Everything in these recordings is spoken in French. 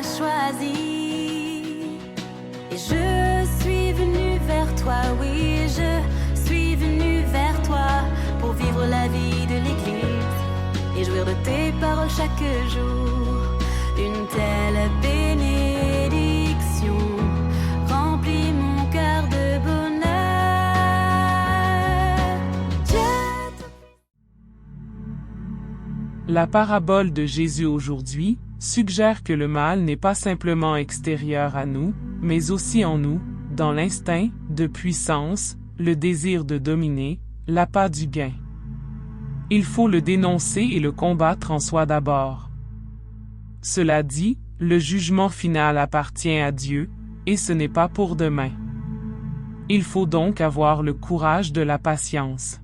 choisi. Et je suis venue vers toi, oui, je suis venue vers toi pour vivre la vie de l'Église et jouir de tes paroles chaque jour. Une telle bénédiction remplit mon cœur de bonheur. La parabole de Jésus aujourd'hui suggère que le mal n'est pas simplement extérieur à nous, mais aussi en nous, dans l'instinct de puissance, le désir de dominer, l'appât du gain. Il faut le dénoncer et le combattre en soi d'abord. Cela dit, le jugement final appartient à Dieu, et ce n'est pas pour demain. Il faut donc avoir le courage de la patience.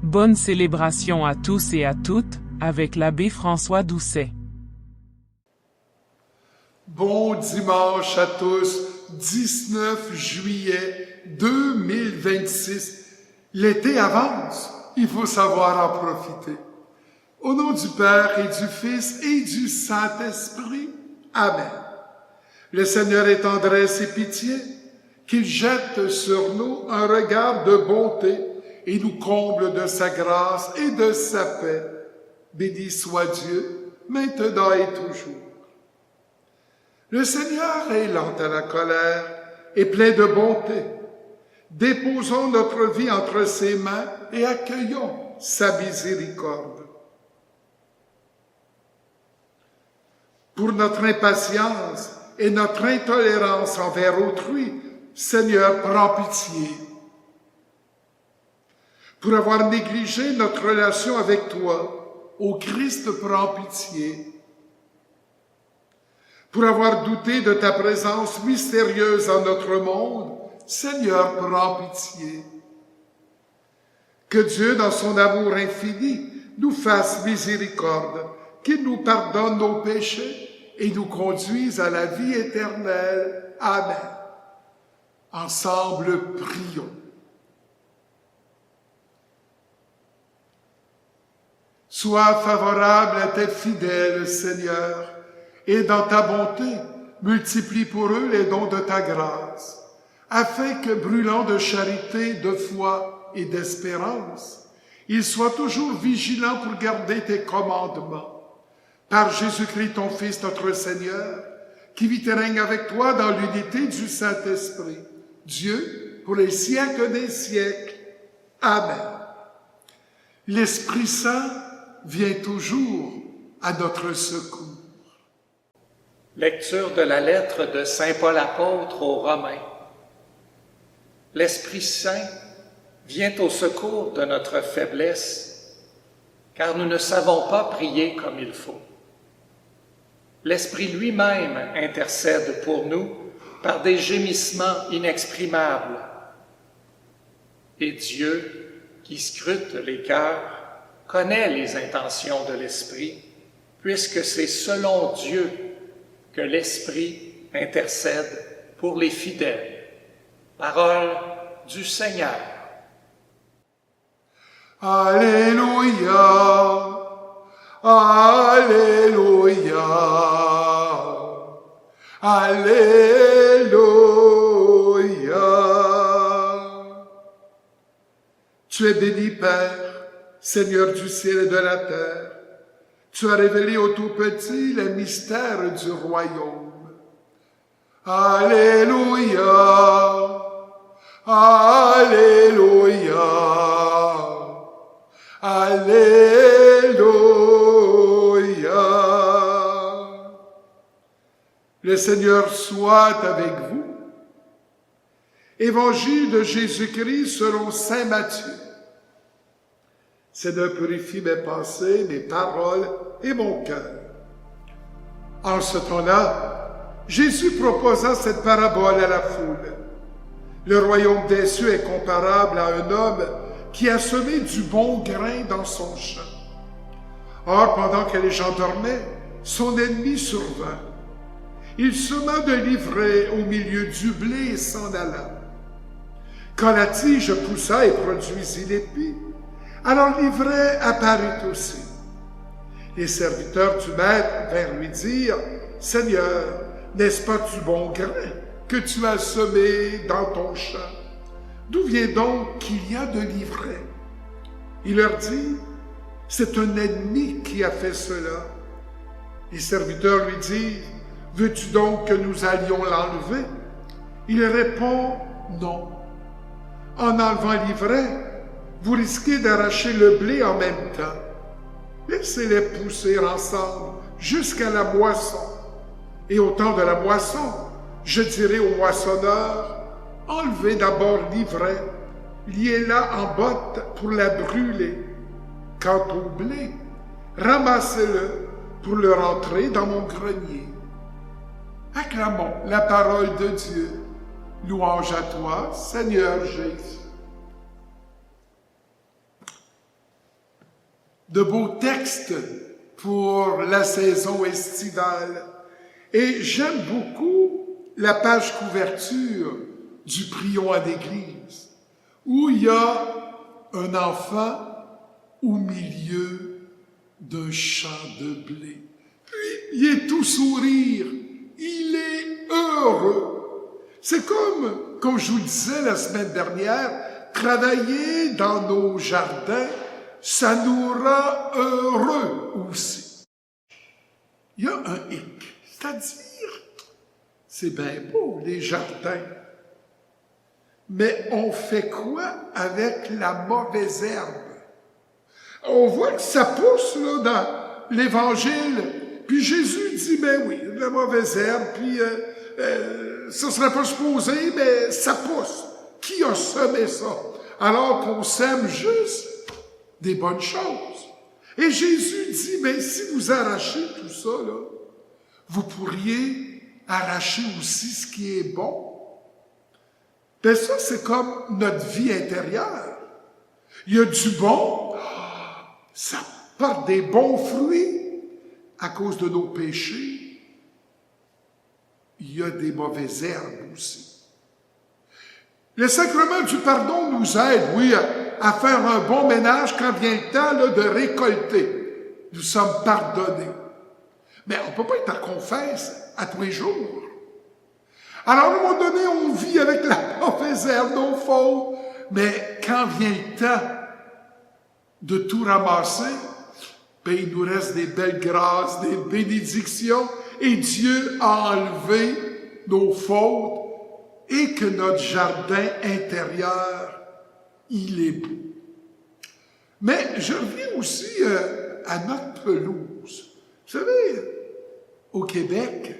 Bonne célébration à tous et à toutes, avec l'abbé François Doucet. Bon dimanche à tous, 19 juillet 2026. L'été avance, il faut savoir en profiter. Au nom du Père et du Fils et du Saint-Esprit. Amen. Le Seigneur ait tendresse et pitié, qu'il jette sur nous un regard de bonté et nous comble de sa grâce et de sa paix. Béni soit Dieu, maintenant et toujours. Le Seigneur est lent à la colère et plein de bonté. Déposons notre vie entre ses mains et accueillons sa miséricorde. Pour notre impatience et notre intolérance envers autrui, Seigneur, prends pitié. Pour avoir négligé notre relation avec toi, ô Christ, prends pitié. Pour avoir douté de ta présence mystérieuse en notre monde, Seigneur, prends pitié. Que Dieu, dans son amour infini, nous fasse miséricorde, qu'il nous pardonne nos péchés et nous conduise à la vie éternelle. Amen. Ensemble, prions. Sois favorable à tes fidèles, Seigneur, et dans ta bonté, multiplie pour eux les dons de ta grâce, afin que, brûlant de charité, de foi et d'espérance, ils soient toujours vigilants pour garder tes commandements. Par Jésus-Christ, ton Fils, notre Seigneur, qui vit et règne avec toi dans l'unité du Saint-Esprit, Dieu, pour les siècles des siècles. Amen. L'Esprit Saint vient toujours à notre secours. Lecture de la lettre de Saint Paul apôtre aux Romains. L'Esprit Saint vient au secours de notre faiblesse, car nous ne savons pas prier comme il faut. L'Esprit lui-même intercède pour nous par des gémissements inexprimables. Et Dieu, qui scrute les cœurs, connaît les intentions de l'Esprit, puisque c'est selon Dieu que l'Esprit intercède pour les fidèles. Parole du Seigneur. Alléluia, Alléluia, Alléluia. Tu es béni, Père, Seigneur du ciel et de la terre. Tu as révélé aux tout-petits les mystères du royaume. Alléluia, Alléluia, Alléluia. Le Seigneur soit avec vous. Évangile de Jésus-Christ selon saint Matthieu. Seigneur, purifie mes pensées, mes paroles et mon cœur. En ce temps-là, Jésus proposa cette parabole à la foule. Le royaume des cieux est comparable à un homme qui a semé du bon grain dans son champ. Or, pendant que les gens dormaient, son ennemi survint. Il sema de l'ivraie au milieu du blé et s'en alla. Quand la tige poussa et produisit l'épi, alors l'ivraie apparut aussi. Les serviteurs du maître vinrent lui dire « Seigneur, n'est-ce pas du bon grain que tu as semé dans ton champ? D'où vient donc qu'il y a de l'ivraie? Il leur dit, c'est un ennemi qui a fait cela. Les serviteurs lui disent, veux-tu donc que nous allions l'enlever? Il répond, non. En enlevant l'ivraie, vous risquez d'arracher le blé en même temps. Laissez-les pousser ensemble jusqu'à la moisson. Et au temps de la moisson, je dirai au moissonneur, enlevez d'abord l'ivraie, liez-la en botte pour la brûler. Quant au blé, ramassez-le pour le rentrer dans mon grenier. Acclamons la parole de Dieu. Louange à toi, Seigneur Jésus. De beaux textes pour la saison estivale. Et j'aime beaucoup la page couverture du Prions à l'Église, où il y a un enfant au milieu d'un champ de blé. Puis, il est tout sourire, il est heureux. C'est comme je vous le disais la semaine dernière, travailler dans nos jardins, ça nous rend heureux aussi. Il y a un hic, c'est-à-dire, c'est bien beau, les jardins. Mais on fait quoi avec la mauvaise herbe? On voit que ça pousse là, dans l'Évangile. Puis Jésus dit, ben oui, la mauvaise herbe, puis ça serait pas supposé, mais ça pousse. Qui a semé ça? Alors qu'on sème juste des bonnes choses. Et Jésus dit, mais si vous arrachez tout ça, là, vous pourriez arracher aussi ce qui est bon. Ben ça, c'est comme notre vie intérieure. Il y a du bon, ça porte des bons fruits à cause de nos péchés. Il y a des mauvaises herbes aussi. Le sacrement du pardon nous aide, oui, à faire un bon ménage quand vient le temps là, de récolter. Nous sommes pardonnés. Mais on ne peut pas être en confesse à tous les jours. Alors, à un moment donné, on vit avec la mauvaise herbe, nos fautes. Mais quand vient le temps de tout ramasser, ben, il nous reste des belles grâces, des bénédictions, et Dieu a enlevé nos fautes, et que notre jardin intérieur, il est beau. Mais je reviens aussi à notre pelouse. Vous savez, au Québec,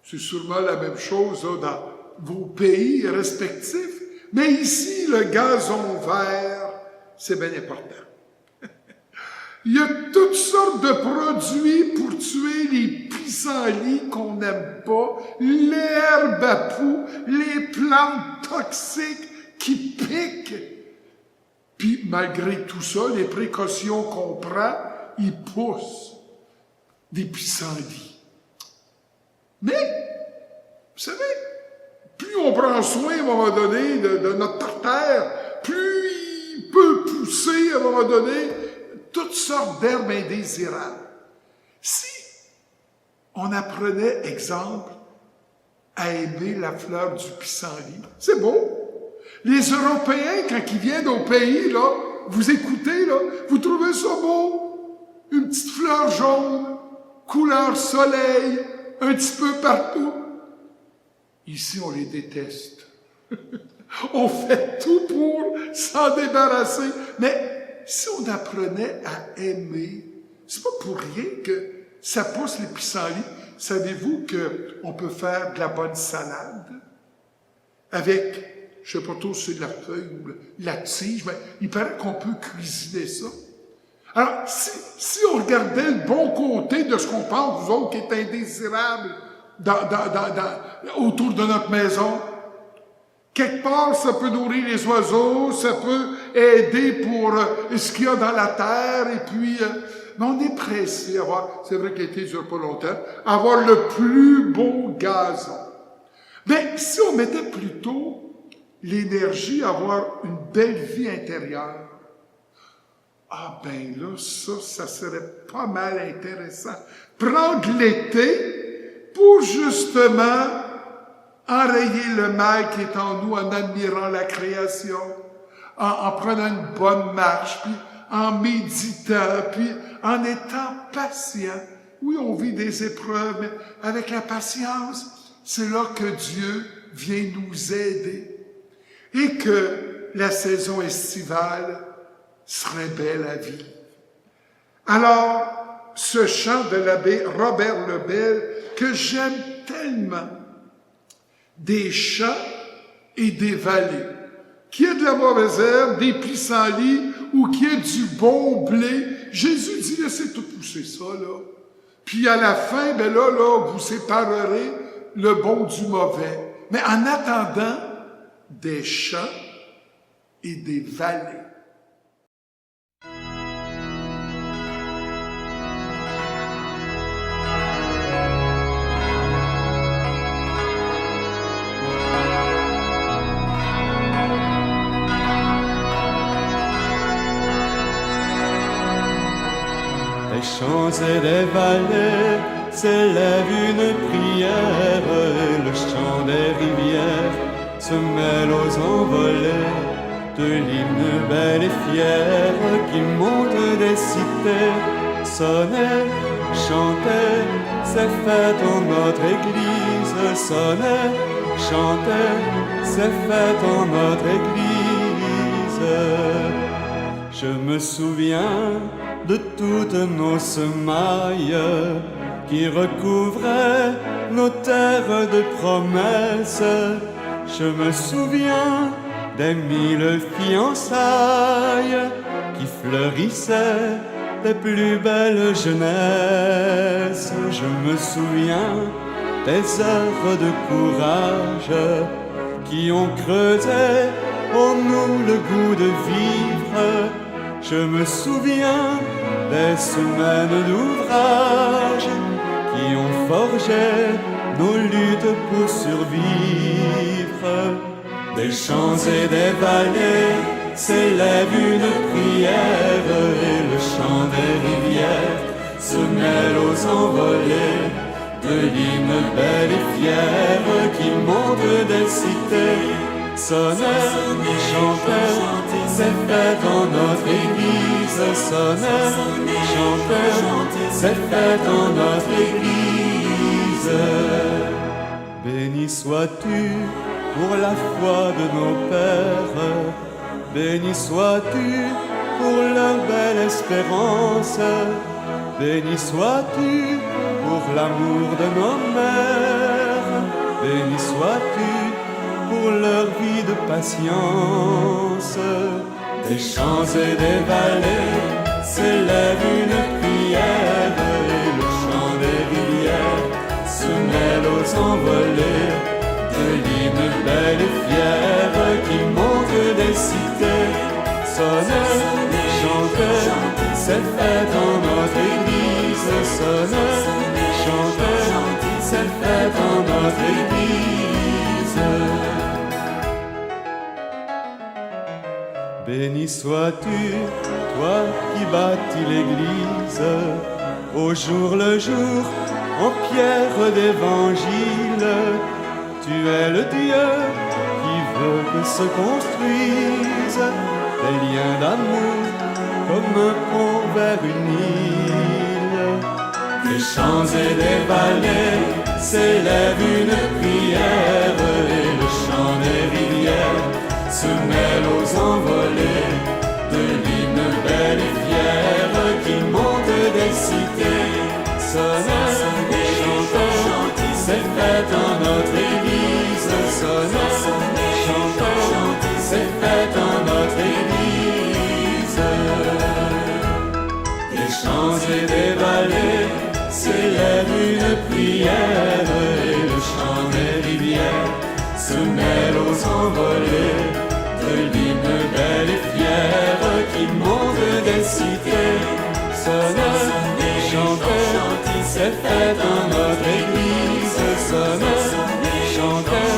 c'est sûrement la même chose là, dans vos pays respectifs, mais ici, le gazon vert, c'est bien important. Il y a toutes sortes de produits pour tuer les pissenlits qu'on n'aime pas, l'herbe à poux, les plantes toxiques qui piquent. Puis, malgré tout ça, les précautions qu'on prend, ils poussent des pissenlits. Mais, vous savez, plus on prend soin à un moment donné de notre terre, plus il peut pousser à un moment donné toutes sortes d'herbes indésirables. Si on apprenait, exemple, à aimer la fleur du pissenlit, c'est beau. Les Européens, quand ils viennent au pays, là, vous écoutez, là, vous trouvez ça beau? Une petite fleur jaune, couleur soleil, un petit peu partout. Ici, on les déteste. On fait tout pour s'en débarrasser. Mais si on apprenait à aimer, c'est pas pour rien que ça pousse les pissenlits. Savez-vous qu'on peut faire de la bonne salade avec, je sais pas trop si c'est de la feuille ou la tige, mais il paraît qu'on peut cuisiner ça. Alors, si on regardait le bon côté de ce qu'on pense, vous autres, qui est indésirable autour de notre maison, quelque part, ça peut nourrir les oiseaux, ça peut aider pour ce qu'il y a dans la terre, et puis, mais on est pressé à avoir, c'est vrai que l'été ne dure pas longtemps, à avoir le plus beau gazon. Mais si on mettait plutôt l'énergie à avoir une belle vie intérieure, ah ben là, ça serait pas mal intéressant. Prendre l'été pour justement enrayer le mal qui est en nous en admirant la création, en prenant une bonne marche, puis en méditant, puis en étant patient. Oui, on vit des épreuves, mais avec la patience, c'est là que Dieu vient nous aider. Et que la saison estivale serait belle à vivre. Alors, ce chant de l'abbé Robert Lebel, que j'aime tellement, des champs et des vallées, qu'il y ait de la mauvaise herbe, des pissenlits, ou qu'il y ait du bon blé, Jésus dit, laissez tout pousser ça, là. Puis à la fin, ben là, vous séparerez le bon du mauvais. Mais en attendant, des champs et des vallées. Des champs et des vallées s'élève une prière, et le chant des rivières se mêle aux envolées de l'hymne belle et fière qui monte des cités. Sonnez, chantez, c'est fête en notre église. Sonnez, chantez, c'est fête en notre église. Je me souviens de toutes nos semailles qui recouvraient nos terres de promesses. Je me souviens des 1000 fiançailles qui fleurissaient des plus belles jeunesses. Je me souviens des heures de courage qui ont creusé en nous le goût de vivre. Je me souviens des semaines d'ouvrage qui ont forgé nos luttes pour survivre. Des champs et des vallées s'élève une prière, et le chant des rivières se mêle aux envolées de l'hymne belle et fière qui monte des cités. Sonnez, chantez, c'est fête en notre église. Sonnez, chantez, c'est fête en notre église. Béni sois-tu pour la foi de nos pères, béni sois-tu pour leur belle espérance, béni sois-tu pour l'amour de nos mères, béni sois-tu pour leur vie de patience. Des champs et des vallées s'élève une prière, et le chant des rivières se mêle aux envolées de l'hymne belle et fière qui monte des cités. Sonnez, chantez, c'est fête en notre église. Sonnez, chantez, c'est fête en notre église. Béni sois-tu, toi qui bâtis l'église, au jour le jour, en pierre d'évangile. Tu es le Dieu qui veut que se construisent des liens d'amour comme un pont vers une île. Des champs et des vallées s'élève une prière, et le chant des rivières se mêle aux envolées de l'hymne belle et fière qui monte des cités. Sonnez, chantez, c'est fête en notre église. Sonnez, chantez, c'est fête en notre église. Des champs et des vallées s'élève une prière, et le chant des rivières se mêle aux envolées de l'hymne belle et fière qui monte des cités. Sonnez, chantez, c'est fête en notre église. Sonnez, chantez,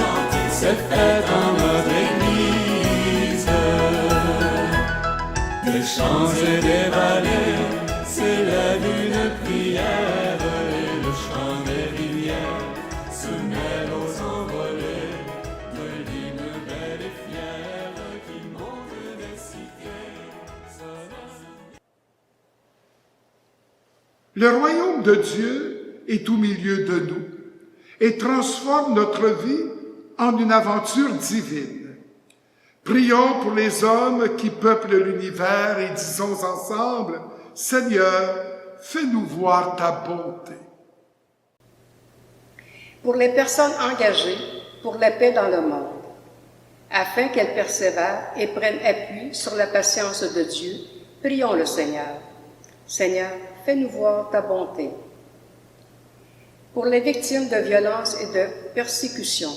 c'est fête en notre église. Des champs et des vallées s'élève une prière, et le chant des rivières Le royaume de Dieu est au milieu de nous et transforme notre vie en une aventure divine. Prions pour les hommes qui peuplent l'univers et disons ensemble, Seigneur, fais-nous voir ta bonté. Pour les personnes engagées pour la paix dans le monde, afin qu'elles persévèrent et prennent appui sur la patience de Dieu, prions le Seigneur. Seigneur, fais-nous voir ta bonté. Pour les victimes de violences et de persécutions,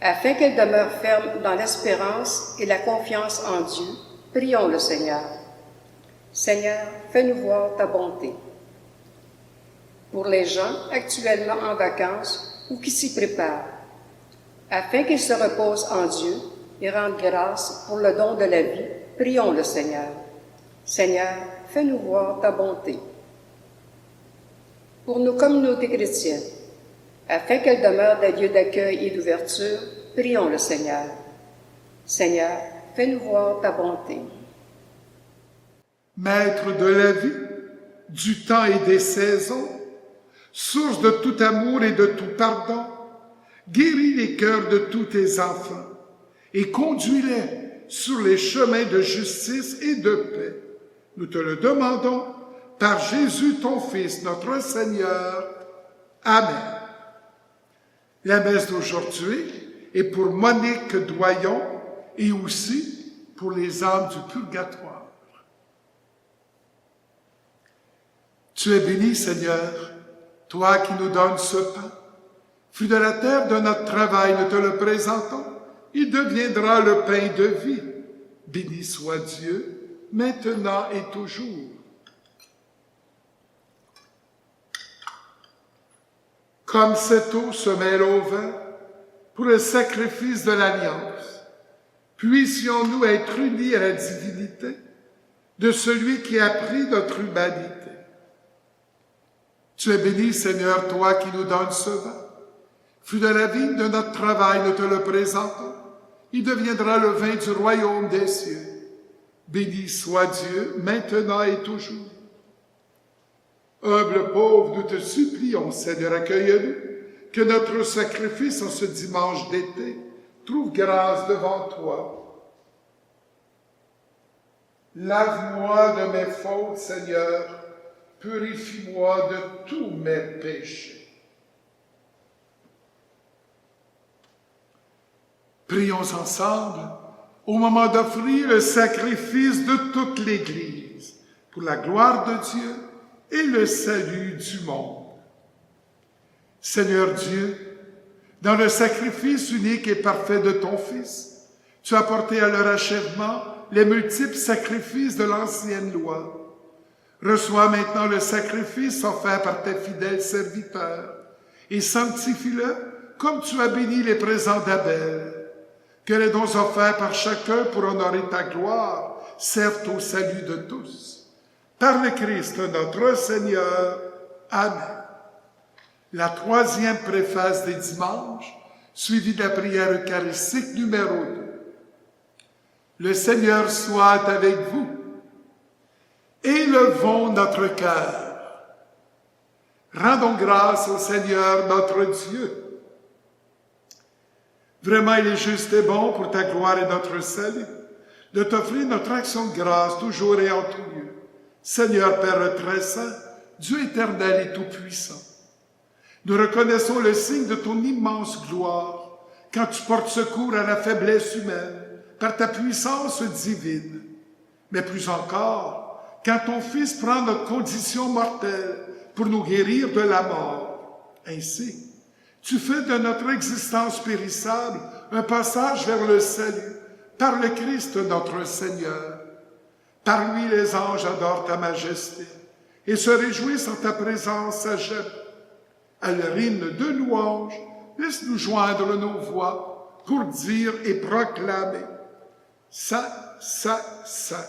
afin qu'elles demeurent fermes dans l'espérance et la confiance en Dieu, prions le Seigneur. Seigneur, fais-nous voir ta bonté. Pour les gens actuellement en vacances ou qui s'y préparent, afin qu'ils se reposent en Dieu et rendent grâce pour le don de la vie, prions le Seigneur. Seigneur, fais-nous voir ta bonté. Pour nos communautés chrétiennes, afin qu'elles demeurent des lieux d'accueil et d'ouverture, prions le Seigneur. Seigneur, fais-nous voir ta bonté. Maître de la vie, du temps et des saisons, source de tout amour et de tout pardon, guéris les cœurs de tous tes enfants et conduis-les sur les chemins de justice et de paix. Nous te le demandons par Jésus, ton Fils, notre Seigneur. Amen. La messe d'aujourd'hui est pour Monique Doyon et aussi pour les âmes du purgatoire. Tu es béni, Seigneur, toi qui nous donnes ce pain. Fruit de la terre de notre travail, nous te le présentons. Il deviendra le pain de vie. Béni soit Dieu, maintenant et toujours. Comme cette eau se mêle au vin pour le sacrifice de l'alliance, puissions-nous être unis à la divinité de celui qui a pris notre humanité. Tu es béni, Seigneur, toi qui nous donnes ce vin. Fruit de la vigne de notre travail, nous te le présentons. Il deviendra le vin du royaume des cieux. Béni soit Dieu, maintenant et toujours. Humble pauvre, nous te supplions, Seigneur, accueille-nous, que notre sacrifice en ce dimanche d'été trouve grâce devant toi. Lave-moi de mes fautes, Seigneur, purifie-moi de tous mes péchés. Prions ensemble au moment d'offrir le sacrifice de toute l'Église pour la gloire de Dieu et le salut du monde. Seigneur Dieu, dans le sacrifice unique et parfait de ton Fils, tu as porté à leur achèvement les multiples sacrifices de l'ancienne loi. Reçois maintenant le sacrifice offert par tes fidèles serviteurs et sanctifie-le comme tu as béni les présents d'Abel. Que les dons offerts par chacun pour honorer ta gloire servent au salut de tous. Par le Christ notre Seigneur. Amen. La troisième préface des dimanches, suivie de la prière eucharistique numéro 2. Le Seigneur soit avec vous. Élevons notre cœur. Rendons grâce au Seigneur notre Dieu. Vraiment, il est juste et bon pour ta gloire et notre salut, de t'offrir notre action de grâce toujours et en tout lieu. Seigneur Père très saint, Dieu éternel et tout-puissant, nous reconnaissons le signe de ton immense gloire quand tu portes secours à la faiblesse humaine par ta puissance divine. Mais plus encore, quand ton Fils prend notre condition mortelle pour nous guérir de la mort. Ainsi, tu fais de notre existence périssable un passage vers le salut par le Christ notre Seigneur. Par lui, les anges adorent ta majesté et se réjouissent en ta présence à jamais. À leur hymne de louange, laisse-nous joindre nos voix pour dire et proclamer « Saint, Saint, Saint,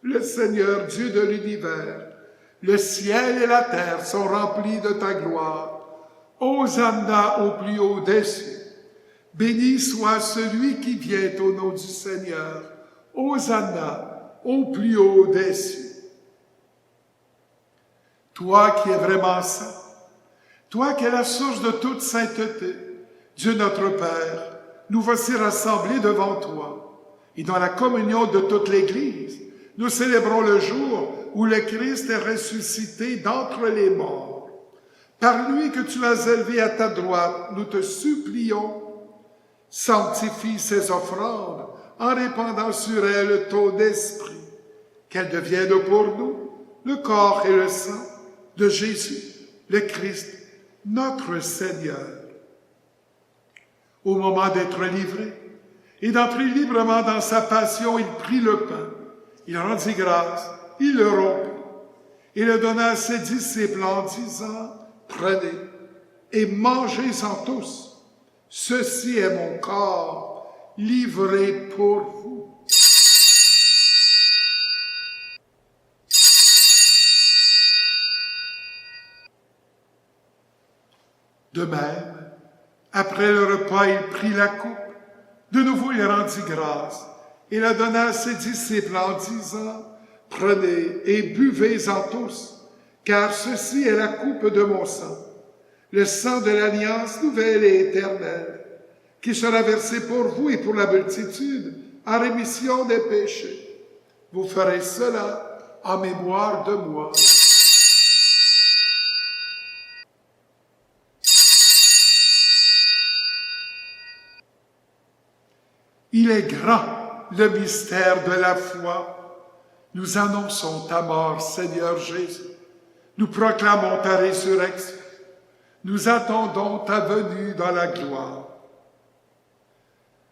le Seigneur Dieu de l'univers, le ciel et la terre sont remplis de ta gloire. Hosanna au plus haut des cieux. Béni soit celui qui vient au nom du Seigneur. Hosanna au plus haut des cieux. » toi qui es vraiment saint, toi qui es la source de toute sainteté, Dieu notre Père, nous voici rassemblés devant toi. Et dans la communion de toute l'Église, nous célébrons le jour où le Christ est ressuscité d'entre les morts. Par lui que tu l'as élevé à ta droite, nous te supplions, sanctifie ces offrandes en répandant sur elles ton esprit, qu'elles deviennent pour nous le corps et le sang de Jésus, le Christ, notre Seigneur. Au moment d'être livré et d'entrer librement dans sa passion, il prit le pain, il rendit grâce, il le rompit et le donna à ses disciples en disant, « Prenez et mangez-en tous, ceci est mon corps livré pour vous. » De même, après le repas, il prit la coupe. De nouveau, il rendit grâce et la donna à ses disciples en disant, « Prenez et buvez-en tous, car ceci est la coupe de mon sang, le sang de l'alliance nouvelle et éternelle, qui sera versé pour vous et pour la multitude en rémission des péchés. Vous ferez cela en mémoire de moi. » Il est grand, le mystère de la foi. Nous annonçons ta mort, Seigneur Jésus. Nous proclamons ta résurrection. Nous attendons ta venue dans la gloire.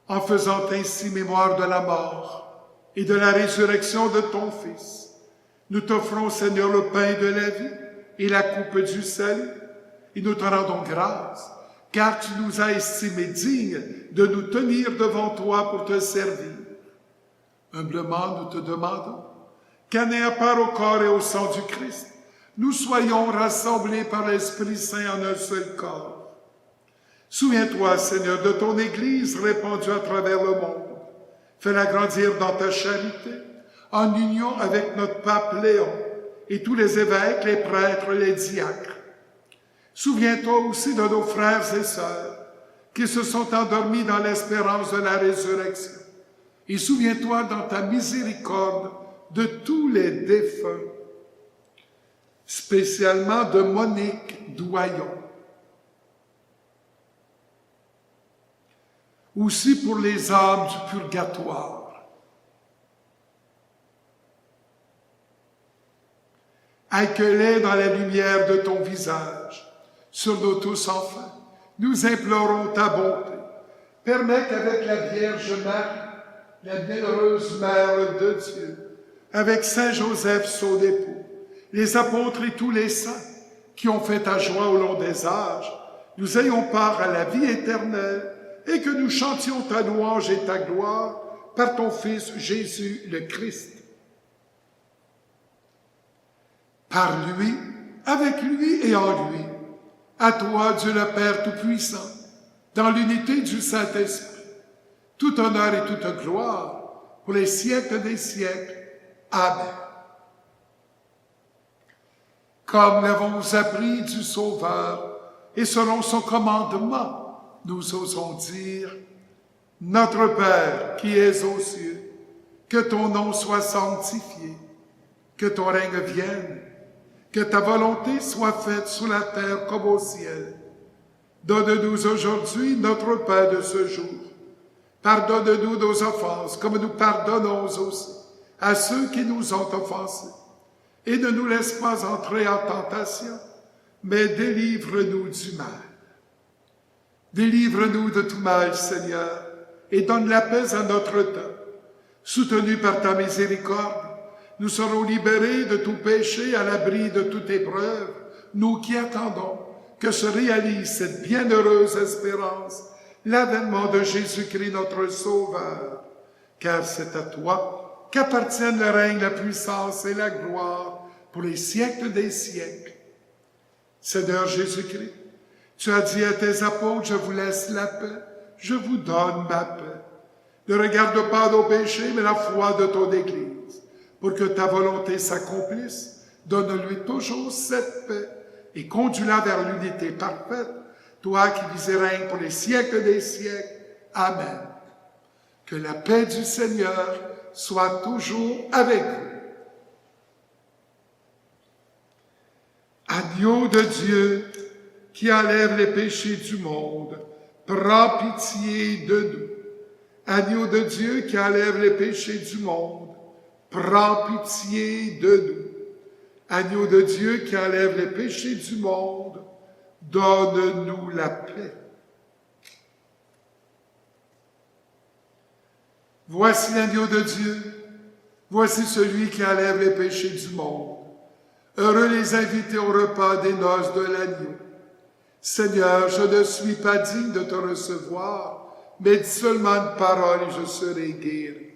En faisant ainsi mémoire de la mort et de la résurrection de ton Fils, nous t'offrons, Seigneur, le pain de la vie et la coupe du salut, et nous te rendons grâce, car tu nous as estimés dignes de nous tenir devant toi pour te servir. Humblement, nous te demandons qu'en ayant part au corps et au sang du Christ, nous soyons rassemblés par l'Esprit Saint en un seul corps. Souviens-toi, Seigneur, de ton Église répandue à travers le monde. Fais-la grandir dans ta charité, en union avec notre pape Léon et tous les évêques, les prêtres, les diacres. Souviens-toi aussi de nos frères et sœurs qui se sont endormis dans l'espérance de la résurrection. Et souviens-toi dans ta miséricorde de tous les défunts, spécialement de Monique Doyon. Aussi pour les âmes du purgatoire. Accueille-les dans la lumière de ton visage. Sur nous tous enfin, nous implorons ta bonté. Permets qu'avec la Vierge Marie, la bienheureuse Mère de Dieu, avec Saint Joseph, son époux, les apôtres et tous les saints qui ont fait ta joie au long des âges, nous ayons part à la vie éternelle et que nous chantions ta louange et ta gloire par ton Fils Jésus le Christ. Par lui, avec lui et en lui, à toi, Dieu le Père Tout-Puissant, dans l'unité du Saint-Esprit, tout honneur et toute gloire pour les siècles des siècles. Amen. Comme l'avons appris du Sauveur et selon son commandement, nous osons dire, « Notre Père qui es aux cieux, que ton nom soit sanctifié, que ton règne vienne, que ta volonté soit faite sur la terre comme au ciel. Donne-nous aujourd'hui notre pain de ce jour. Pardonne-nous nos offenses, comme nous pardonnons aussi à ceux qui nous ont offensés. Et ne nous laisse pas entrer en tentation, mais délivre-nous du mal. Délivre-nous de tout mal, Seigneur, et donne la paix à notre temps. Soutenus par ta miséricorde, nous serons libérés de tout péché, à l'abri de toute épreuve, nous qui attendons que se réalise cette bienheureuse espérance, l'avènement de Jésus-Christ notre Sauveur. Car c'est à toi qu'appartiennent le règne, la puissance et la gloire pour les siècles des siècles. Seigneur Jésus-Christ, tu as dit à tes apôtres, je vous laisse la paix, je vous donne ma paix. Ne regarde pas nos péchés, mais la foi de ton Église, pour que ta volonté s'accomplisse Donne-lui toujours cette paix et conduis-la vers l'unité parfaite, toi qui vis et règnes pour les siècles des siècles. Amen. Que la paix du Seigneur soit toujours avec vous. Agneau de Dieu, qui enlève les péchés du monde, prends pitié de nous. Agneau de Dieu qui enlève les péchés du monde, prends pitié de nous. Agneau de Dieu qui enlève les péchés du monde, donne-nous la paix. Voici l'agneau de Dieu, voici celui qui enlève les péchés du monde. Heureux les invités au repas des noces de l'agneau. Seigneur, je ne suis pas digne de te recevoir, mais dis seulement une parole et je serai guéri.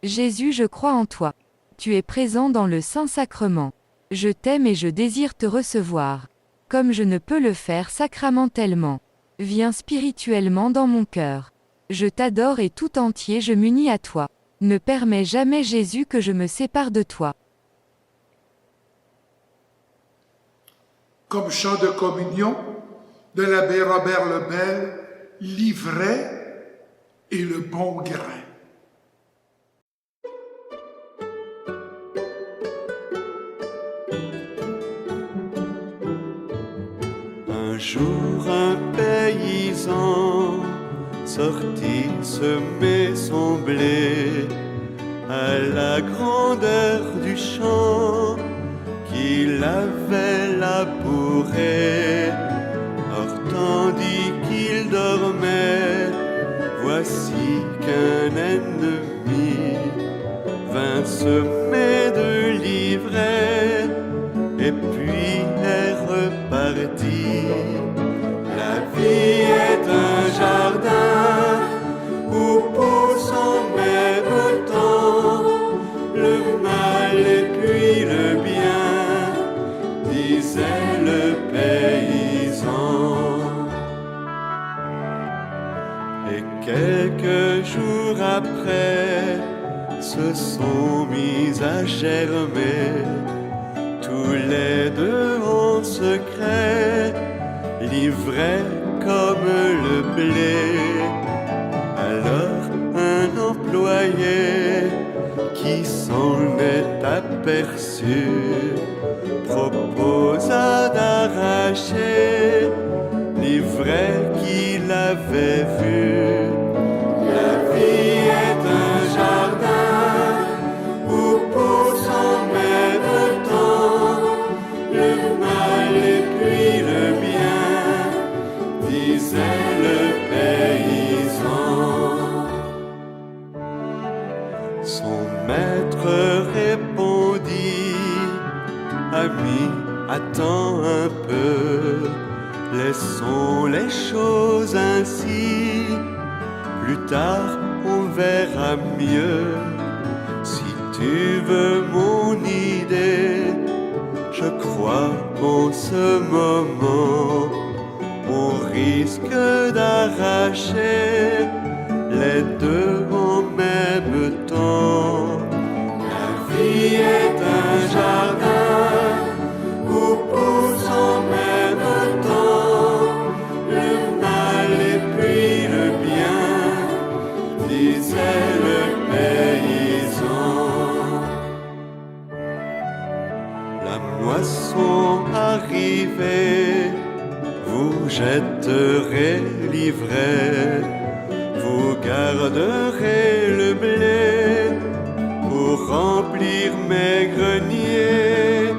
Jésus, je crois en toi. Tu es présent dans le Saint-Sacrement. Je t'aime et je désire te recevoir. Comme je ne peux le faire sacramentellement. Viens spirituellement dans mon cœur. Je t'adore et tout entier je m'unis à toi. Ne permets jamais, Jésus, que je me sépare de toi. Comme chant de communion de l'abbé Robert Lebel, l'ivraie et le bon grain. Un jour, un paysan sortit semer son blé à la grandeur du champ qu'il avait labouré. Or, tandis qu'il dormait, voici qu'un ennemi vint semer de l'ivraie et puis est reparti. La vie est un jardin où pousse en même temps le mal et puis le bien, disait le paysan. Et quelques jours après, se sont mis à germer tous les deux en secret, l'ivraie comme le blé. Alors un employé qui s'en est aperçu proposa d'arracher l'ivraie qu'il avait vue. La vie est un jardin où pousse en même temps le mal et puis le bien, disait le paysan. Son maître répondit: Ami, attends un peu, laissons les choses ainsi. Plus tard, on verra mieux. Si tu veux mon idée, je crois qu'en ce moment, on risque d'arracher les deux en même temps. La vie est un jardin où pousse en même temps le mal et puis le bien, disait le paysan. La moisson arrivée, vous jetterez l'ivraie, vous garderez le blé pour remplir mes greniers.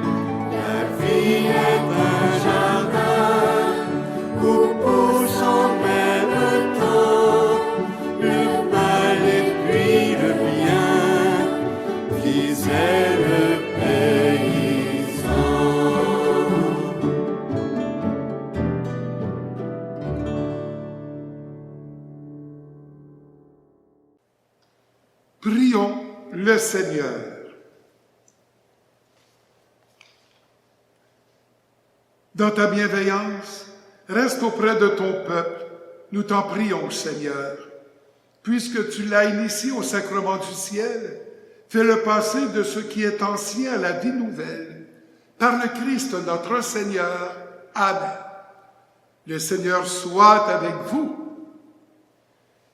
La vie est un jardin où pousse en même temps le mal et puis le bien, disait le paysan. Prions le Seigneur. Dans ta bienveillance, reste auprès de ton peuple. Nous t'en prions, Seigneur. Puisque tu l'as initié au sacrement du ciel, fais-le passer de ce qui est ancien à la vie nouvelle. Par le Christ notre Seigneur. Amen. Le Seigneur soit avec vous.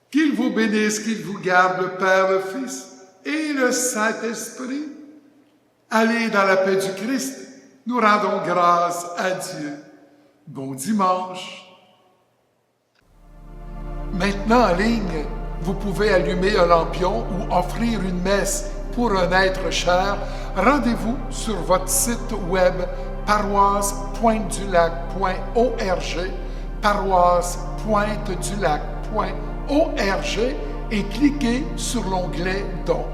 Qu'il vous bénisse, qu'il vous garde, le Père, le Fils et le Saint-Esprit. Allez dans la paix du Christ. Nous rendons grâce à Dieu. Bon dimanche. Maintenant en ligne, vous pouvez allumer un lampion ou offrir une messe pour un être cher. Rendez-vous sur votre site web paroisse-pointe-du-lac.org, paroisse-pointe-du-lac.org et cliquez sur l'onglet Dons.